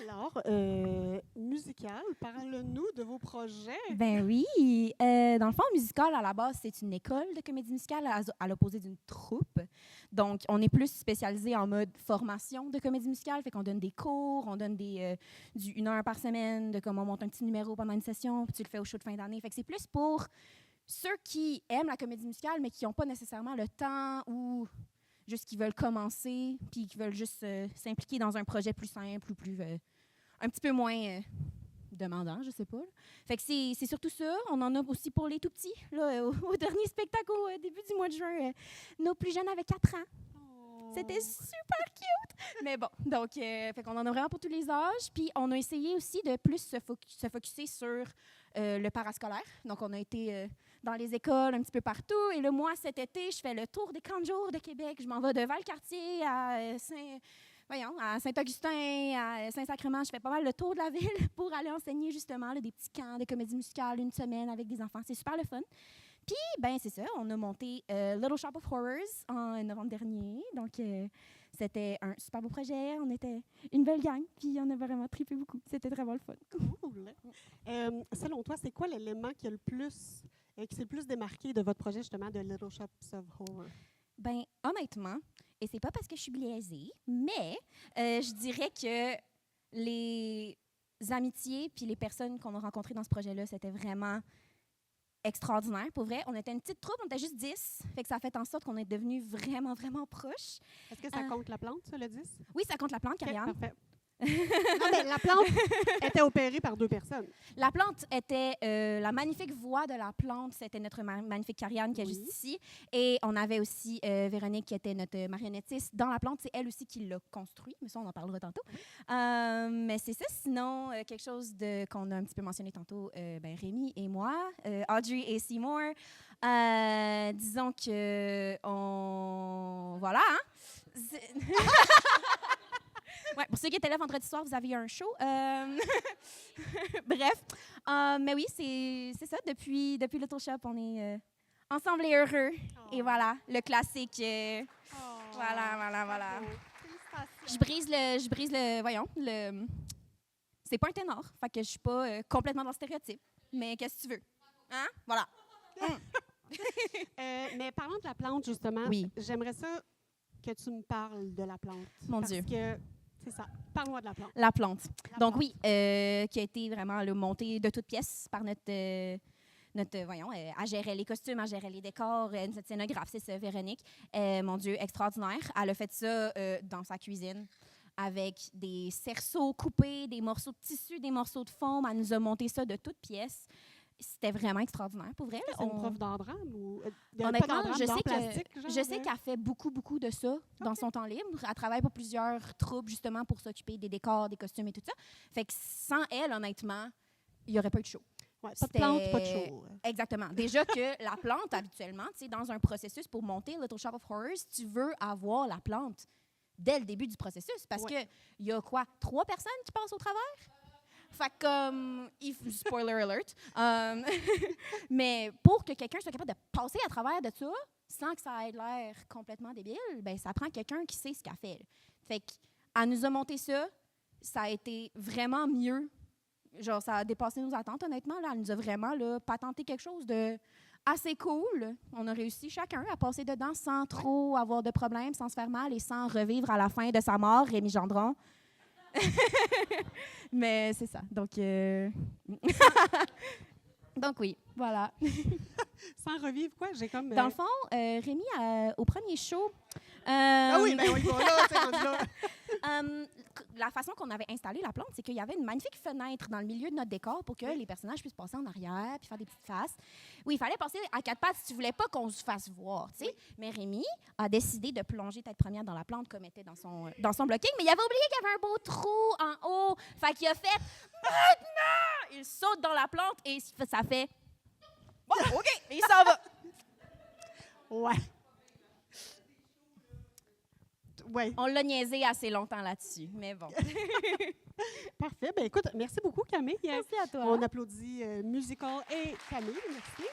Alors, musical, parle-nous de vos projets. Ben oui. Dans le fond, Musical, à la base, c'est une école de comédie musicale à l'opposé d'une troupe. Donc, on est plus spécialisé en mode formation de comédie musicale. Fait qu'on donne des cours, on donne du 1 heure par semaine, de comment on monte un petit numéro pendant une session, puis tu le fais au show de fin d'année. Fait que c'est plus pour ceux qui aiment la comédie musicale, mais qui n'ont pas nécessairement le temps ou juste qui veulent commencer, puis qui veulent juste s'impliquer dans un projet plus simple ou plus un petit peu moins demandant, je sais pas. Là. Fait que c'est surtout ça. On en a aussi pour les tout petits. Là, au dernier spectacle au début du mois de juin, nos plus jeunes avaient 4 ans. C'était super cute! Mais bon, donc, fait qu'on en a vraiment pour tous les âges. Puis on a essayé aussi de plus se focusser sur le parascolaire. Donc, on a été dans les écoles un petit peu partout. Et là, moi, cet été, je fais le tour des camps de jour de Québec. Je m'en vais de Valcartier à Saint-Augustin, à Saint-Sacrement. Je fais pas mal le tour de la ville pour aller enseigner justement là, des petits camps de comédie musicale une semaine avec des enfants. C'est super le fun. Puis, ben c'est ça, on a monté Little Shop of Horrors en novembre dernier. Donc, c'était un super beau projet. On était une belle gang, puis on a vraiment trippé beaucoup. C'était très bon le fun. Cool. Selon toi, c'est quoi l'élément qui s'est le plus démarqué de votre projet, justement, de Little Shops of Horror? Ben honnêtement, et c'est pas parce que je suis biaisée, mais je dirais que les amitiés puis les personnes qu'on a rencontrées dans ce projet-là, c'était vraiment extraordinaire. Pour vrai, on était une petite troupe, on était juste 10. Fait que ça a fait en sorte qu'on est devenus vraiment, vraiment proches. Est-ce que ça compte la plante, ça, le 10? Oui, ça compte la plante, Karianne. Parfait. Non, mais la plante était opérée par 2 personnes. La plante était la magnifique voix de la plante, c'était notre magnifique Karianne qui est juste ici. Et on avait aussi Véronique qui était notre marionnettiste dans la plante. C'est elle aussi qui l'a construit, mais ça, on en parlera tantôt. Mais c'est ça. Sinon, quelque chose qu'on a un petit peu mentionné tantôt, Rémi et moi, Audrey et Seymour. Disons que voilà, hein? Ouais, pour ceux qui étaient là vendredi soir, vous aviez un show. Bref. Mais oui, c'est ça. Depuis Little Shop, on est ensemble et heureux. Oh. Et voilà, le classique. Voilà. Je brise le. Voyons, le. C'est pas un ténor. Fait que je suis pas complètement dans le stéréotype. Mais qu'est-ce que tu veux? Hein? Voilà. Mais parlant de la plante, justement, oui. J'aimerais ça que tu me parles de la plante. Mon Dieu. Parce que c'est ça. Parle-moi de la plante. La plante. Donc oui, qui a été vraiment montée de toutes pièces par notre elle gérait les costumes, elle gérait les décors, notre scénographe, c'est ça, Véronique. Mon Dieu, extraordinaire. Elle a fait ça dans sa cuisine avec des cerceaux coupés, des morceaux de tissu, des morceaux de foam. Elle nous a monté ça de toutes pièces. C'était vraiment extraordinaire, pour vrai. C'est une prof d'art drame ou honnêtement, je sais qu'elle fait beaucoup de ça dans son temps libre. Elle travaille pour plusieurs troupes, justement, pour s'occuper des décors, des costumes et tout ça. Fait que sans elle, honnêtement, il n'y aurait pas eu de show. Ouais, pas de plante, pas de show. Exactement. Déjà que la plante, habituellement, tu sais, dans un processus pour monter Little Shop of Horrors, tu veux avoir la plante dès le début du processus. Parce que il y a quoi? 3 personnes qui passent au travers? Fait que comme, spoiler alert, mais pour que quelqu'un soit capable de passer à travers de ça, sans que ça ait l'air complètement débile, ben ça prend quelqu'un qui sait ce qu'elle fait. Là. Fait qu'elle nous a monté ça, ça a été vraiment mieux. Genre, ça a dépassé nos attentes, honnêtement. Là, elle nous a vraiment là, patenté quelque chose de assez cool. On a réussi chacun à passer dedans sans trop avoir de problèmes, sans se faire mal et sans revivre à la fin de sa mort, Rémi Gendron. Mais c'est ça. Donc, donc oui, voilà. Sans revivre quoi? J'ai comme. Dans le fond, Rémi, au premier show. Ah oui, mais oui, voilà, c'est rendu là. La façon qu'on avait installé la plante, c'est qu'il y avait une magnifique fenêtre dans le milieu de notre décor pour que les personnages puissent passer en arrière puis faire des petites faces. Oui, il fallait passer à 4 pattes si tu voulais pas qu'on se fasse voir, tu sais. Mais Rémi a décidé de plonger tête première dans la plante comme était dans son blocking, mais il avait oublié qu'il y avait un beau trou en haut. Fait qu'il a fait « Maintenant! » Il saute dans la plante et ça fait « Bon, OK! » Et il s'en va. Ouais. Ouais. On l'a niaisé assez longtemps là-dessus, mais bon. Parfait. Ben écoute, merci beaucoup, Camille. Merci à toi. On applaudit Musical et Camille. Merci.